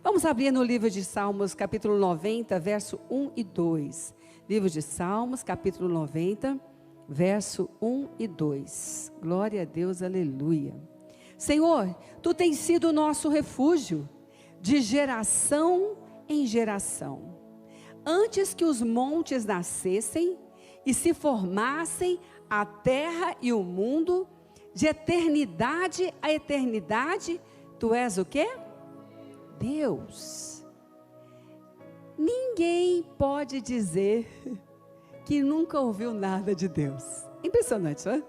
Vamos abrir no livro de Salmos, capítulo 90, verso 1 e 2. Livro de Salmos, capítulo 90, verso 1 e 2. Glória a Deus, aleluia. Senhor, Tu tens sido o nosso refúgio, de geração em geração. Antes que os montes nascessem e se formassem a terra e o mundo, de eternidade a eternidade, Tu és o quê? Deus. Ninguém pode dizer que nunca ouviu nada de Deus. Impressionante, não é?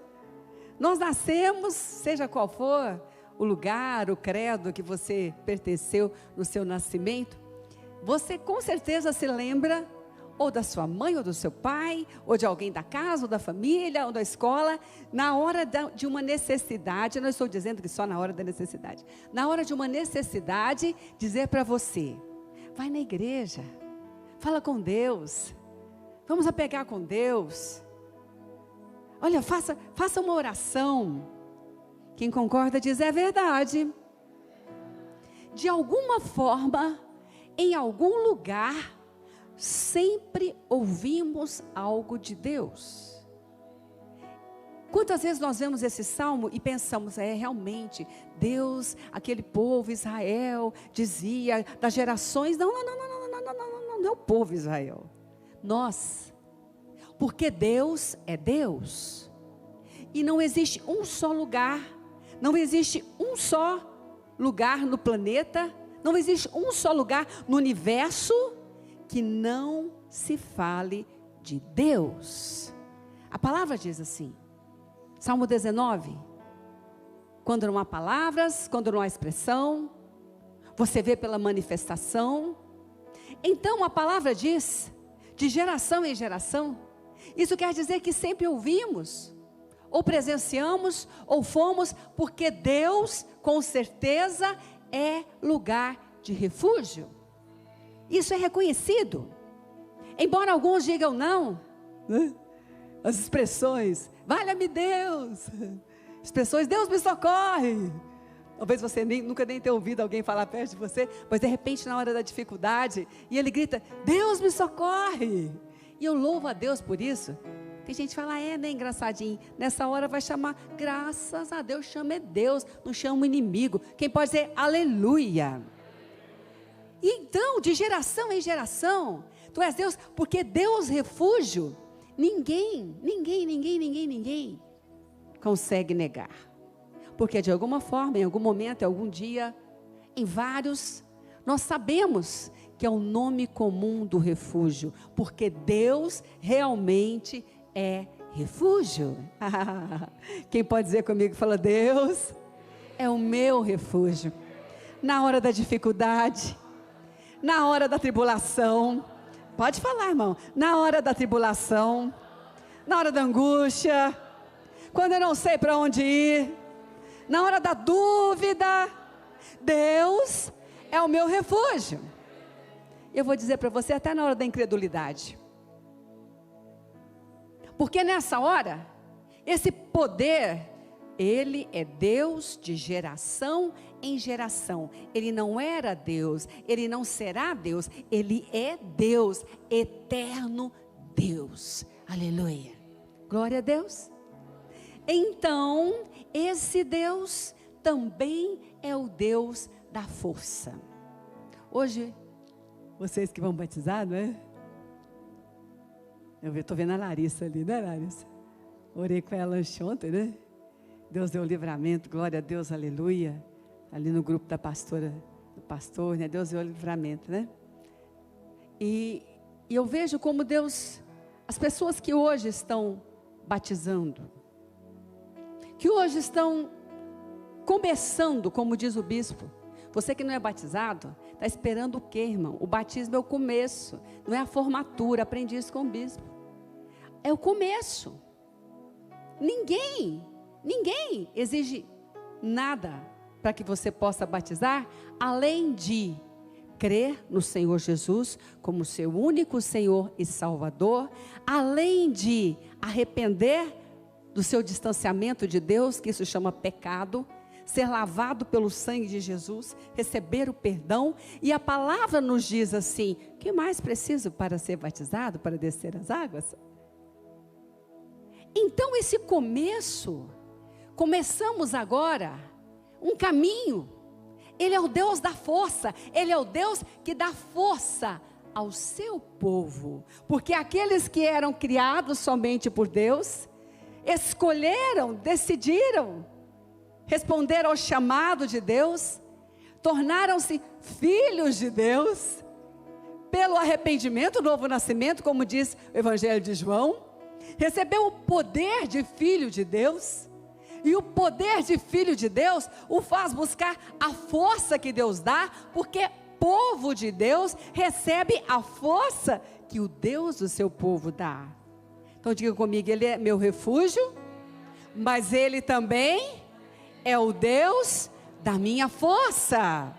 Nós nascemos, seja qual for o lugar, o credo que você pertenceu no seu nascimento, você com certeza se lembra ou da sua mãe, ou do seu pai, ou de alguém da casa, ou da família, ou da escola, na hora de uma necessidade. Eu não estou dizendo que só na hora da necessidade, na hora de uma necessidade, dizer para você, vai na igreja, fala com Deus, vamos apegar com Deus, olha, faça uma oração. Quem concorda diz, é verdade. De alguma forma, em algum lugar, sempre ouvimos algo de Deus. Quantas vezes nós vemos esse salmo e pensamos, realmente, Deus, aquele povo Israel, dizia das gerações, não é o povo Israel, nós, porque Deus é Deus, e não existe um só lugar, não existe um só lugar no planeta, não existe um só lugar no universo, que não se fale de Deus. A palavra diz assim, Salmo 19, quando não há palavras, quando não há expressão, você vê pela manifestação. Então a palavra diz, de geração em geração, isso quer dizer que sempre ouvimos, ou presenciamos, ou fomos, porque Deus com certeza é lugar de refúgio. Isso é reconhecido, embora alguns digam não, né? As expressões, valha-me Deus, expressões, Deus me socorre, talvez você nunca nem tenha ouvido alguém falar perto de você, mas de repente na hora da dificuldade, e ele grita, Deus me socorre, e eu louvo a Deus por isso. Tem gente que fala, né, engraçadinho, nessa hora vai chamar, graças a Deus, chama Deus, não chama o inimigo, quem pode dizer aleluia. E então, de geração em geração, Tu és Deus, porque Deus refúgio, ninguém consegue negar, porque de alguma forma, em algum momento, em algum dia, em vários, nós sabemos que é o nome comum do refúgio, porque Deus realmente é refúgio. Quem pode dizer comigo, fala, Deus é o meu refúgio, na hora da dificuldade, na hora da tribulação, pode falar, irmão, na hora da tribulação, na hora da angústia, quando eu não sei para onde ir, na hora da dúvida, Deus é o meu refúgio. Eu vou dizer para você, até na hora da incredulidade, porque nessa hora, esse poder, Ele é Deus de geração em geração. Ele não era Deus, Ele não será Deus, Ele é Deus, eterno Deus. Aleluia, glória a Deus. Então, esse Deus também é o Deus da força. Hoje, vocês que vão batizar, não é? Eu estou vendo a Larissa ali, né, Larissa? Orei com ela ontem, né? Deus deu o livramento, glória a Deus, aleluia. Ali no grupo da pastora, do pastor, né? Deus deu o livramento, né? E eu vejo como Deus, as pessoas que hoje estão batizando, que hoje estão começando, como diz o bispo, você que não é batizado, está esperando o quê, irmão? O batismo é o começo, não é a formatura, aprendi isso com o bispo. É o começo. Ninguém exige nada para que você possa batizar, além de crer no Senhor Jesus como seu único Senhor e Salvador, além de arrepender do seu distanciamento de Deus, que isso chama pecado, ser lavado pelo sangue de Jesus, receber o perdão. E a palavra nos diz assim: o que mais preciso para ser batizado, para descer as águas? Então esse começamos agora um caminho. Ele é o Deus da força, Ele é o Deus que dá força ao seu povo, porque aqueles que eram criados somente por Deus, escolheram, decidiram, responderam ao chamado de Deus, tornaram-se filhos de Deus, pelo arrependimento, novo nascimento, como diz o Evangelho de João, recebeu o poder de filho de Deus, e o poder de filho de Deus o faz buscar a força que Deus dá, porque povo de Deus recebe a força que o Deus do seu povo dá. Então diga comigo: Ele é meu refúgio, mas Ele também é o Deus da minha força.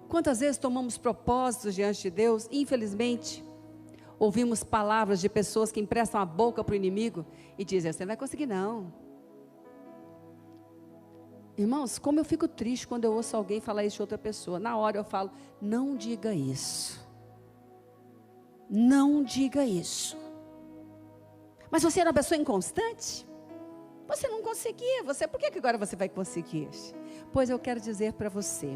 Quantas vezes tomamos propósitos diante de Deus, infelizmente, ouvimos palavras de pessoas que emprestam a boca para o inimigo e dizem: você não vai conseguir não. Irmãos, como eu fico triste quando eu ouço alguém falar isso de outra pessoa. Na hora eu falo: não diga isso. Não diga isso. Mas você era uma pessoa inconstante? Você não conseguia. Por que agora você vai conseguir? Pois eu quero dizer para você.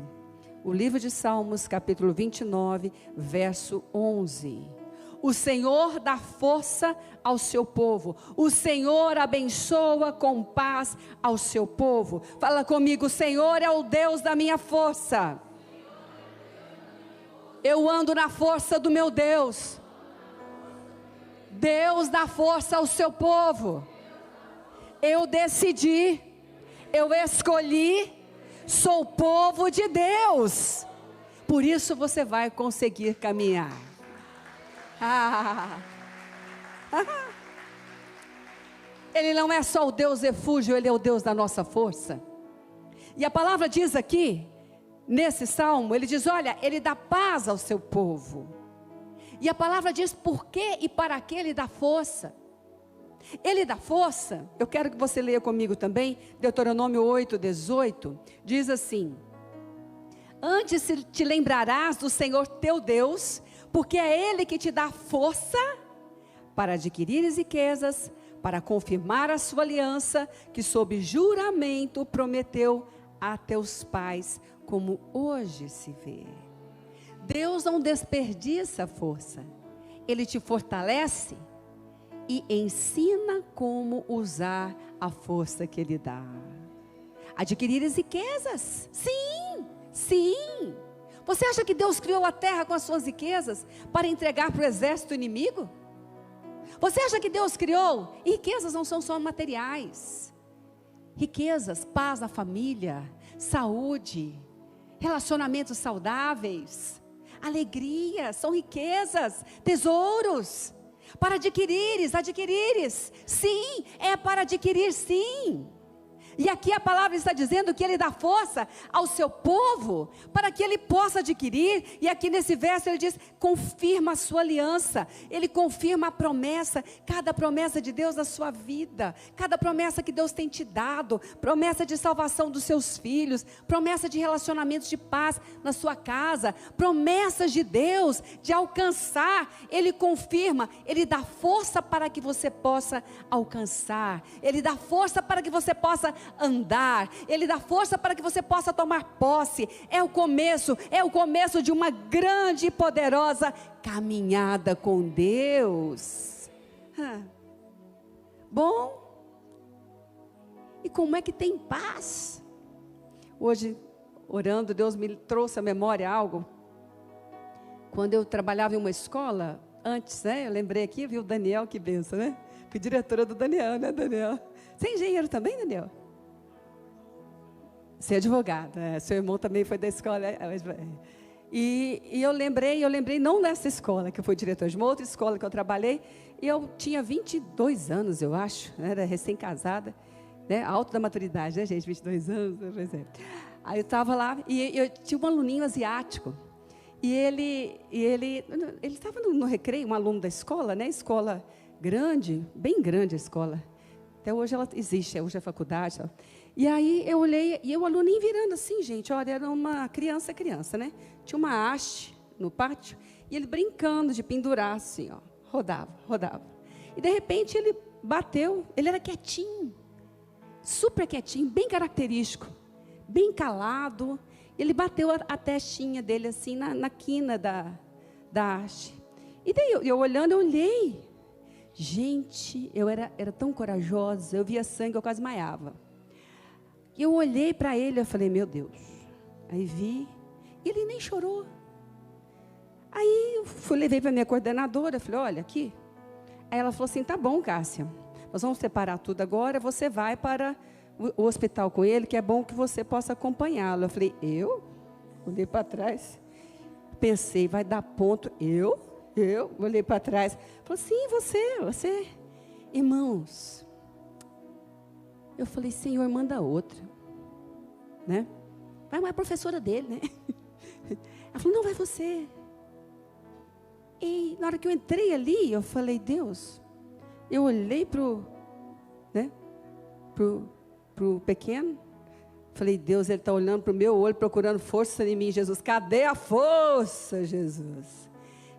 O livro de Salmos, capítulo 29, verso 11. O Senhor dá força ao seu povo. O Senhor abençoa com paz ao seu povo. Fala comigo: o Senhor é o Deus da minha força. Eu ando na força do meu Deus. Deus dá força ao seu povo. Eu decidi, eu escolhi, sou povo de Deus. Por isso você vai conseguir caminhar. Ele não é só o Deus refúgio, Ele é o Deus da nossa força. E a palavra diz aqui, nesse salmo, Ele diz: olha, Ele dá paz ao seu povo. E a palavra diz por quê e para que Ele dá força. Ele dá força. Eu quero que você leia comigo também, Deuteronômio 8:18, diz assim: antes te lembrarás do Senhor teu Deus, porque é Ele que te dá força para adquirir riquezas, para confirmar a sua aliança, que sob juramento prometeu a teus pais, como hoje se vê. Deus não desperdiça a força, Ele te fortalece e ensina como usar a força que Ele dá. Adquirir as riquezas, sim. Você acha que Deus criou a terra com as suas riquezas para entregar para o exército inimigo? Você acha que Deus criou? E riquezas não são só materiais. Riquezas, paz na família, saúde, relacionamentos saudáveis, alegria, são riquezas, tesouros. Para adquirires, sim, é para adquirir, sim. E aqui a palavra está dizendo que Ele dá força ao seu povo, para que ele possa adquirir. E aqui nesse verso ele diz: confirma a sua aliança. Ele confirma a promessa, cada promessa de Deus na sua vida, cada promessa que Deus tem te dado, promessa de salvação dos seus filhos, promessa de relacionamentos de paz na sua casa, promessas de Deus de alcançar. Ele confirma, Ele dá força para que você possa alcançar, Ele dá força para que você possa andar, Ele dá força para que você possa tomar posse. É o começo de uma grande e poderosa caminhada com Deus. Bom, e como é que tem paz? Hoje, orando, Deus me trouxe à memória algo. Quando eu trabalhava em uma escola, antes, eu lembrei aqui, viu o Daniel, que benção, né? Fui diretora do Daniel, né, Daniel? Você é engenheiro também, Daniel? Você é advogado, seu irmão também foi da escola. E eu lembrei não dessa escola, que eu fui diretor de uma outra escola que eu trabalhei, e eu tinha 22 anos, eu acho, era recém-casada, né, alto da maturidade, né, gente, 22 anos, pois é. Aí eu estava lá, e eu tinha um aluninho asiático, e ele estava no recreio, um aluno da escola, né, escola grande, bem grande a escola, até hoje ela existe, hoje é faculdade, E aí eu olhei, e eu aluno nem virando assim, gente, olha, era uma criança, né? Tinha uma haste no pátio, e ele brincando de pendurar assim, ó, rodava. E de repente ele bateu, ele era quietinho, super quietinho, bem característico, bem calado. Ele bateu a testinha dele assim na quina da haste. E daí eu olhando, eu olhei. Gente, eu era tão corajosa, eu via sangue, eu quase desmaiava. E eu olhei para ele, eu falei, meu Deus. Aí vi, e ele nem chorou. Aí eu levei para a minha coordenadora, falei, olha, aqui. Aí ela falou assim, tá bom, Cássia, nós vamos separar tudo agora, você vai para o hospital com ele, que é bom que você possa acompanhá-lo. Eu falei, eu? Olhei para trás, pensei, vai dar ponto, eu olhei para trás, falei, sim, você. Irmãos, eu falei, Senhor, manda outra, né? Vai uma professora dele, né? Ela falou, não, vai você. E na hora que eu entrei ali, eu falei, Deus, eu olhei pro pequeno, falei, Deus, ele está olhando para o meu olho, procurando força em mim, Jesus, cadê a força, Jesus?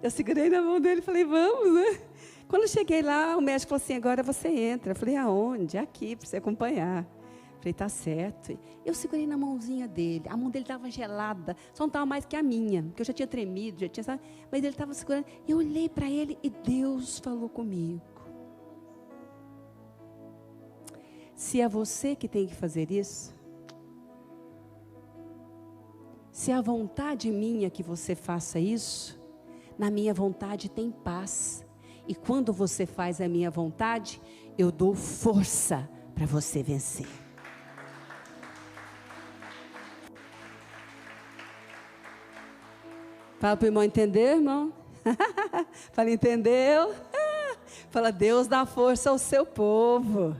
Eu segurei na mão dele e falei, vamos, né? Quando eu cheguei lá, o médico falou assim, agora você entra. Eu falei, aonde? Aqui, para você acompanhar. Eu falei, tá certo. Eu segurei na mãozinha dele, a mão dele estava gelada, só não estava mais que a minha, porque eu já tinha tremido, sabe? Mas ele estava segurando. Eu olhei para ele e Deus falou comigo. Se é você que tem que fazer isso, se a vontade minha que você faça isso, na minha vontade tem paz. E quando você faz a minha vontade, eu dou força para você vencer. Fala para o irmão entender, irmão. Fala, entendeu? Fala, Deus dá força ao seu povo.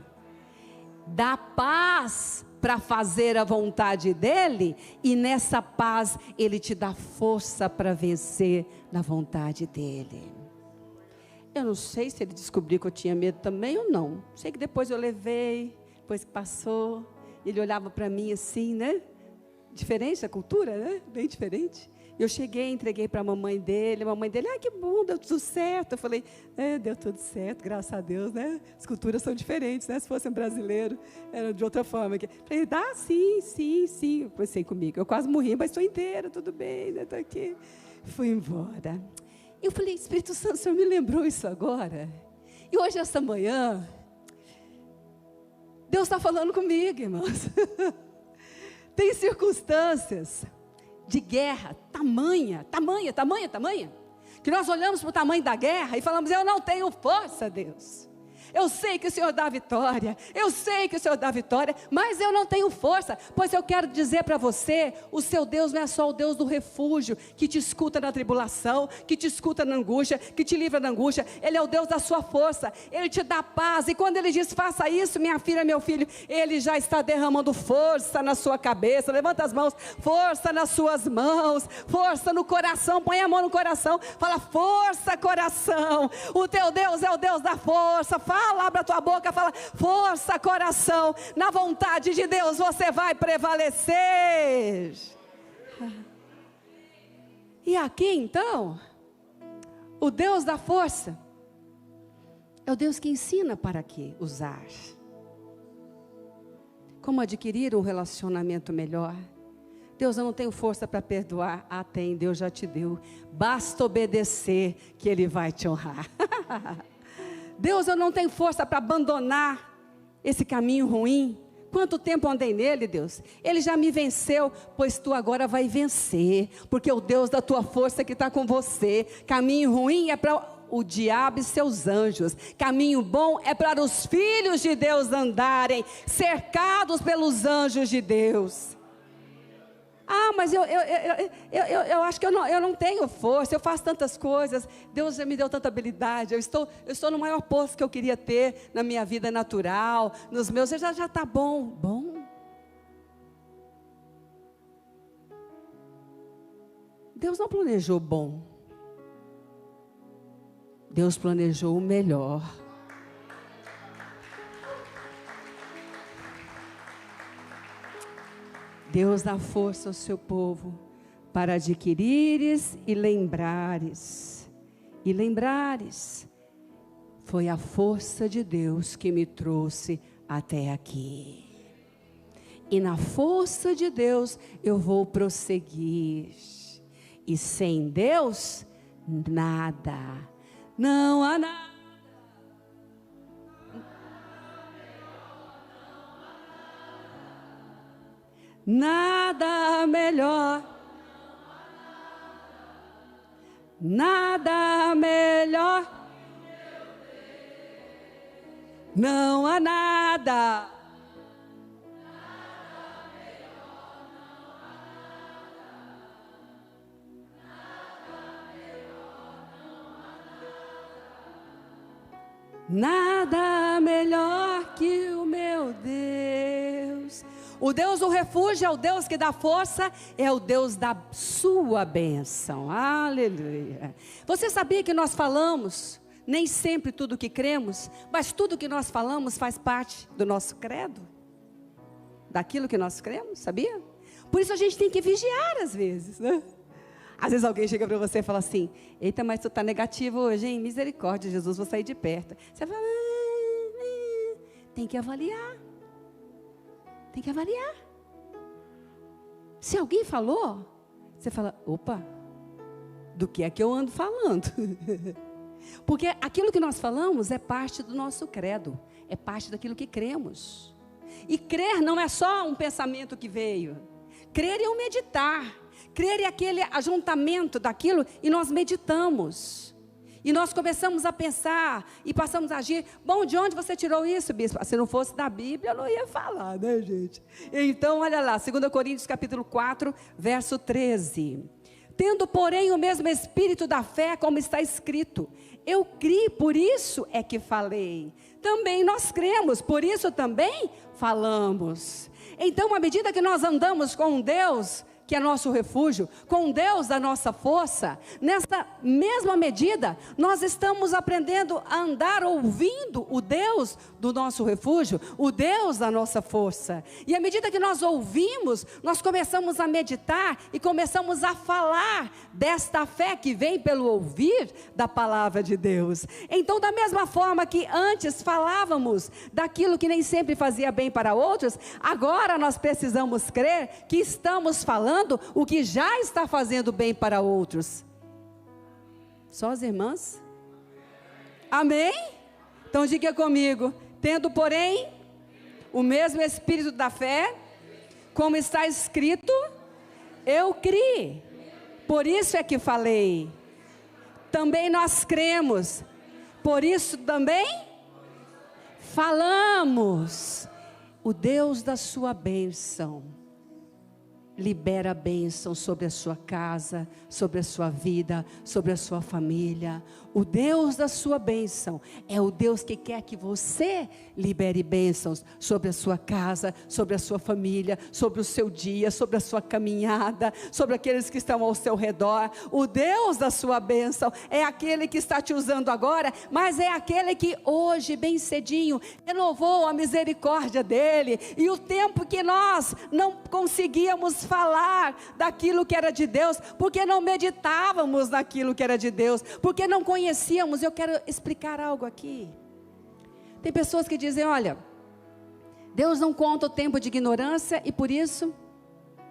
Dá paz para fazer a vontade dele, e nessa paz ele te dá força para vencer na vontade dele. Eu não sei se ele descobriu que eu tinha medo também ou não. Sei que depois eu levei, depois que passou, ele olhava para mim assim, né? Diferente a cultura, né? Bem diferente. Eu cheguei, entreguei para a mamãe dele, ai, que bom, deu tudo certo. Eu falei, deu tudo certo, graças a Deus, né? As culturas são diferentes, né? Se fosse um brasileiro, era de outra forma. Eu falei, dá, sim. Eu pensei comigo, eu quase morri, mas estou inteira, tudo bem, né? Estou aqui. Fui embora. Eu falei, Espírito Santo, o Senhor me lembrou isso agora? E hoje, essa manhã, Deus está falando comigo, irmãos. Tem circunstâncias de guerra, tamanha, que nós olhamos para o tamanho da guerra e falamos, eu não tenho força, Deus. Eu sei que o Senhor dá vitória, mas eu não tenho força. Pois eu quero dizer para você, o seu Deus não é só o Deus do refúgio, que te escuta na tribulação, que te escuta na angústia, que te livra da angústia. Ele é o Deus da sua força, Ele te dá paz. E quando Ele diz, faça isso, minha filha, meu filho, Ele já está derramando força na sua cabeça. Levanta as mãos, força nas suas mãos, força no coração, põe a mão no coração, fala, força coração, o teu Deus é o Deus da força. Fala, abre a tua boca, fala, força coração, na vontade de Deus você vai prevalecer. E aqui então, o Deus da força, é o Deus que ensina para que usar. Como adquirir um relacionamento melhor. Deus, eu não tenho força para perdoar. Ah, tem, Deus já te deu. Basta obedecer que Ele vai te honrar. Deus, eu não tenho força para abandonar esse caminho ruim. Quanto tempo andei nele, Deus? Ele já me venceu, pois tu agora vai vencer, porque o Deus da tua força que está com você. Caminho ruim é para o diabo e seus anjos, caminho bom é para os filhos de Deus andarem, cercados pelos anjos de Deus. Ah, mas eu acho que eu não tenho força, eu faço tantas coisas, Deus já me deu tanta habilidade, eu estou no maior posto que eu queria ter na minha vida natural, nos meus, já está bom. Deus não planejou bom, Deus planejou o melhor. Deus dá força ao seu povo para adquirires e lembrares. E lembrares. Foi a força de Deus que me trouxe até aqui. E na força de Deus eu vou prosseguir. E sem Deus, nada. Não há nada. Nada melhor. Nada melhor. Não há nada. Nada melhor que o meu Deus. O Deus do refúgio é o Deus que dá força, é o Deus da sua bênção. Aleluia. Você sabia que nós falamos, nem sempre tudo que cremos, mas tudo que nós falamos faz parte do nosso credo? Daquilo que nós cremos, sabia? Por isso a gente tem que vigiar às vezes, né? Às vezes alguém chega para você e fala assim: eita, mas tu está negativo hoje, hein? Misericórdia, Jesus, vou sair de perto. Você fala: tem que avaliar. Tem que avaliar. Se alguém falou, você fala: opa, do que é que eu ando falando? Porque aquilo que nós falamos é parte do nosso credo, é parte daquilo que cremos. E crer não é só um pensamento que veio. Crer é um meditar. Crer é aquele ajuntamento daquilo e nós meditamos. E nós começamos a pensar e passamos a agir. Bom, de onde você tirou isso, bispo? Se não fosse da Bíblia, eu não ia falar, né, gente? Então, olha lá, 2 Coríntios capítulo 4, verso 13. Tendo, porém, o mesmo espírito da fé, como está escrito: eu criei, por isso é que falei. Também nós cremos, por isso também falamos. Então, à medida que nós andamos com Deus, que é nosso refúgio, com Deus da nossa força, nessa mesma medida, nós estamos aprendendo a andar ouvindo o Deus do nosso refúgio, o Deus da nossa força. E à medida que nós ouvimos, nós começamos a meditar e começamos a falar desta fé que vem pelo ouvir da palavra de Deus. Então, da mesma forma que antes falávamos daquilo que nem sempre fazia bem para outros, agora nós precisamos crer que estamos falando o que já está fazendo bem para outros. Só as irmãs? Amém? Então diga comigo: tendo, porém, o mesmo espírito da fé, como está escrito, eu criei, por isso é que falei. Também nós cremos, por isso também falamos. O Deus da sua bênção libera a bênção sobre a sua casa, sobre a sua vida, sobre a sua família. O Deus da sua bênção é o Deus que quer que você libere bênçãos sobre a sua casa, sobre a sua família, sobre o seu dia, sobre a sua caminhada, sobre aqueles que estão ao seu redor. O Deus da sua bênção é aquele que está te usando agora, mas é aquele que hoje, bem cedinho, renovou a misericórdia dele. E o tempo que nós não conseguíamos falar daquilo que era de Deus, porque não meditávamos naquilo que era de Deus, porque não conhecíamos. Eu quero explicar algo aqui. Tem pessoas que dizem: olha, Deus não conta o tempo de ignorância e por isso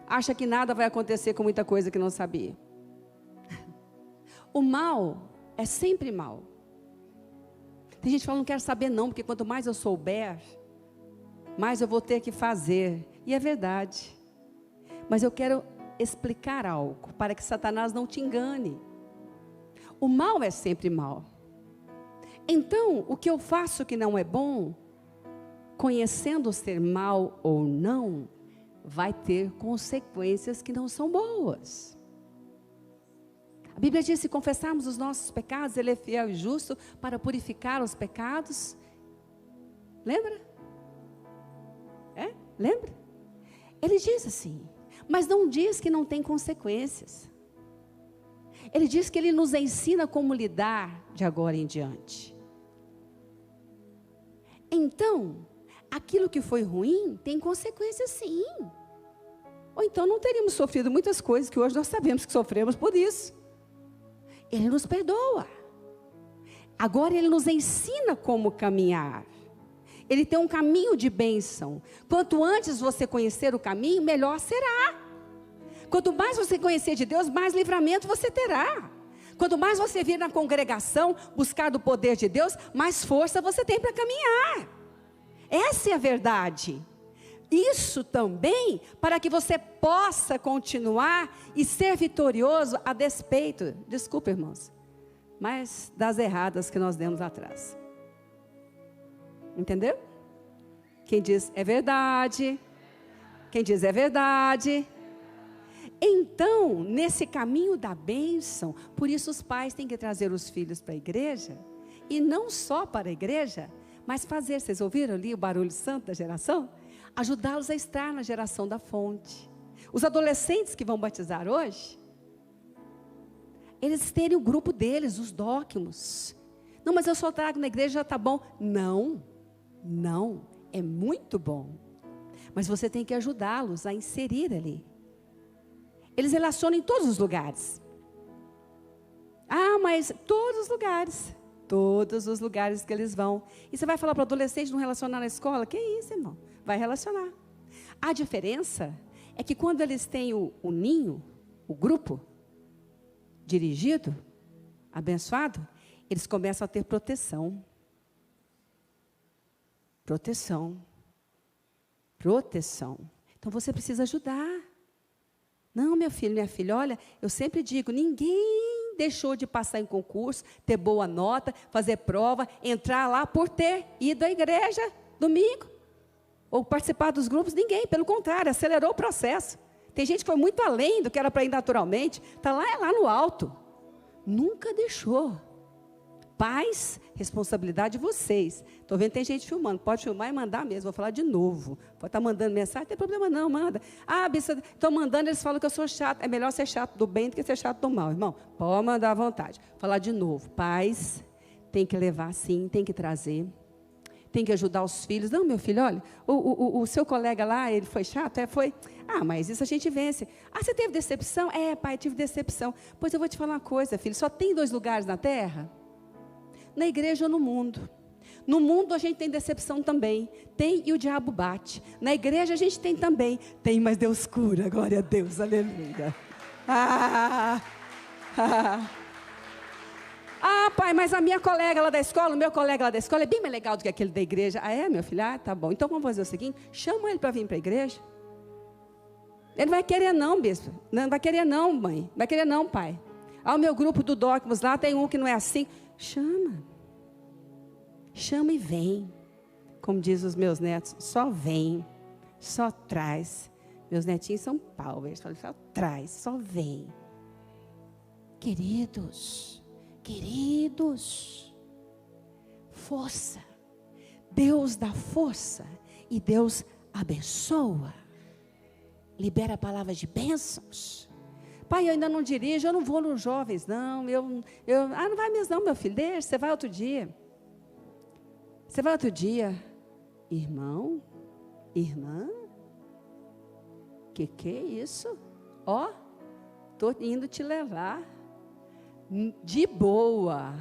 acha que nada vai acontecer com muita coisa que não sabia. O mal é sempre mal. Tem gente que fala: não quero saber não, porque quanto mais eu souber, mais eu vou ter que fazer. E é verdade. Mas eu quero explicar algo, para que Satanás não te engane. O mal é sempre mal. Então, o que eu faço que não é bom, conhecendo ser mal ou não, vai ter consequências que não são boas. A Bíblia diz: se confessarmos os nossos pecados, Ele é fiel e justo para purificar os pecados. Lembra? Lembra? Ele diz assim, mas não diz que não tem consequências. Ele diz que Ele nos ensina como lidar de agora em diante. Então, aquilo que foi ruim tem consequências sim. Ou então não teríamos sofrido muitas coisas que hoje nós sabemos que sofremos por isso. Ele nos perdoa. Agora Ele nos ensina como caminhar. Ele tem um caminho de bênção. Quanto antes você conhecer o caminho, melhor será. Quanto mais você conhecer de Deus, mais livramento você terá. Quanto mais você vir na congregação, buscar do poder de Deus, mais força você tem para caminhar. Essa é a verdade. Isso também para que você possa continuar e ser vitorioso a despeito, desculpa irmãos, mas das erradas que nós demos atrás. Entendeu? Quem diz é verdade. Quem diz é verdade. Então, nesse caminho da bênção, por isso os pais têm que trazer os filhos para a igreja, e não só para a igreja, mas fazer, vocês ouviram ali o barulho santo da geração? Ajudá-los a estar na geração da fonte. Os adolescentes que vão batizar hoje, eles terem o grupo deles, os dóquimos. Não, mas eu só trago na igreja, já está bom. Não, é muito bom. Mas você tem que ajudá-los a inserir ali. Eles relacionam em todos os lugares. Ah, mas todos os lugares que eles vão. E você vai falar para o adolescente não relacionar na escola? Que isso, irmão? Vai relacionar. A diferença é que quando eles têm o ninho, o grupo, dirigido, abençoado, eles começam a ter proteção. Proteção. Então você precisa ajudar. Não, meu filho, minha filha, olha, eu sempre digo, ninguém deixou de passar em concurso, ter boa nota, fazer prova, entrar lá por ter ido à igreja domingo, ou participar dos grupos, ninguém, pelo contrário, acelerou o processo. Tem gente que foi muito além do que era para ir naturalmente, está lá no alto, nunca deixou. Pais, responsabilidade de vocês. Estou vendo que tem gente filmando, pode filmar e mandar mesmo, vou falar de novo. Pode estar mandando mensagem, não tem problema não, manda. Ah, estão mandando, eles falam que eu sou chato. É melhor ser chato do bem do que ser chato do mal, irmão. Pode mandar à vontade. Falar de novo, pais, tem que levar sim, tem que trazer. Tem que ajudar os filhos. Não, meu filho, olha, o seu colega lá, ele foi chato? Foi. Ah, mas isso a gente vence. Ah, você teve decepção? É, pai, tive decepção. Pois eu vou te falar uma coisa, filho, só tem 2 lugares na terra? Na igreja ou no mundo. No mundo a gente tem decepção também. Tem e o diabo bate. Na igreja a gente tem também. Tem, mas Deus cura. Glória a Deus. Aleluia. Pai, mas a minha colega lá da escola, o meu colega lá da escola é bem mais legal do que aquele da igreja. Ah, é, meu filho? Ah, tá bom. Então vamos fazer o seguinte, chama ele para vir para a igreja. Ele não vai querer não, bispo. Não vai querer não, mãe. Não vai querer não, pai. Ah, o meu grupo do Dóquimos lá tem um que não é assim. Chama e vem. Como diz os meus netos, só vem, só traz. Meus netinhos são pau, eles falam, só traz, só vem. Queridos, força. Deus dá força e Deus abençoa. Libera a palavra de bênçãos. Pai, eu ainda não dirijo, eu não vou nos jovens, não. Não vai mesmo não, meu filho, deixa, você vai outro dia. Irmão, irmã, que é isso? Ó, estou indo te levar, de boa.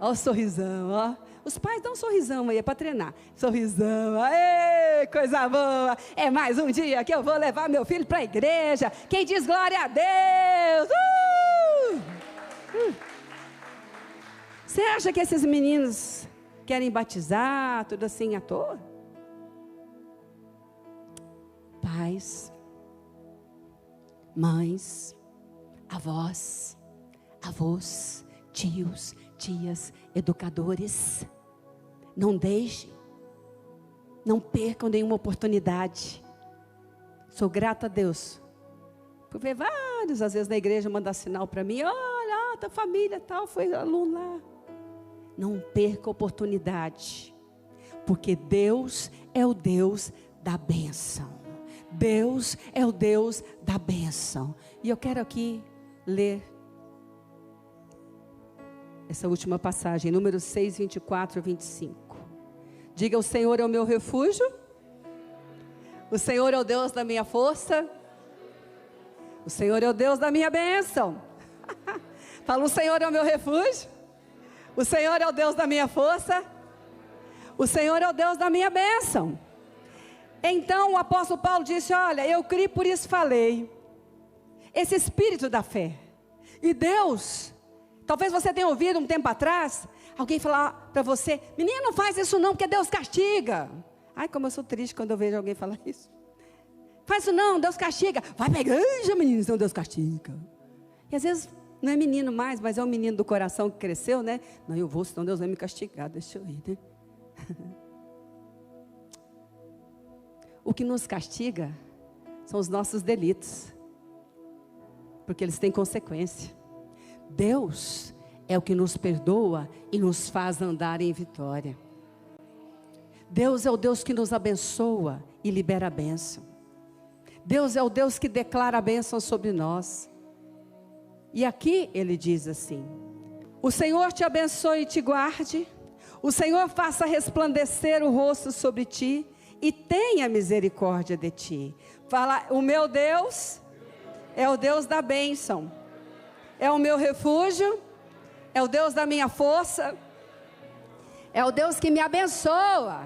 Ó o sorrisão, ó. Os pais dão um sorrisão aí, é para treinar. Sorrisão, aê, coisa boa. É mais um dia que eu vou levar meu filho para a igreja. Quem diz glória a Deus? Você acha que esses meninos querem batizar, tudo assim à toa? Pais, mães, avós, tios, tias, educadores, não deixem, não percam nenhuma oportunidade. Sou grata a Deus por ver vários, às vezes na igreja, mandar sinal para mim, olha, tua família tal, foi aluno lá. Não perca a oportunidade, porque Deus é o Deus da bênção. Deus é o Deus da bênção. E eu quero aqui ler essa última passagem, número 6, 24 a 25. Diga, o Senhor é o meu refúgio, o Senhor é o Deus da minha força, O Senhor é o Deus da minha bênção. Fala, o Senhor é o meu refúgio. O Senhor é o Deus da minha força. O Senhor é o Deus da minha bênção. Então o apóstolo Paulo disse, olha, eu criei, por isso falei. Esse espírito da fé. E Deus, talvez você tenha ouvido um tempo atrás, alguém falar para você, menino, não faz isso não, porque Deus castiga. Ai, como eu sou triste quando eu vejo alguém falar isso. Faz isso não, Deus castiga. Vai para a igreja, menino, senão Deus castiga. E às vezes não é menino mais, mas é um menino do coração que cresceu, né? Não, eu vou, senão Deus vai me castigar, deixa eu ir, né? O que nos castiga são os nossos delitos, porque eles têm consequência. Deus é o que nos perdoa e nos faz andar em vitória. Deus é o Deus que nos abençoa e libera a bênção. Deus é o Deus que declara a bênção sobre nós. E aqui ele diz assim: o Senhor te abençoe e te guarde, o Senhor faça resplandecer o rosto sobre ti e tenha misericórdia de ti. Fala, o meu Deus é o Deus da bênção, é o meu refúgio, é o Deus da minha força, é o Deus que me abençoa.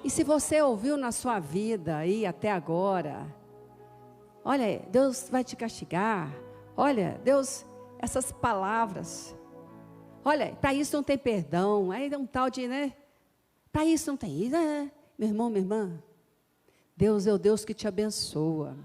E se você ouviu na sua vida aí até agora, olha, Deus vai te castigar, olha, Deus, essas palavras, olha, para isso não tem perdão, aí é um tal de, né, para isso não tem isso, meu irmão, minha irmã, Deus é o Deus que te abençoa.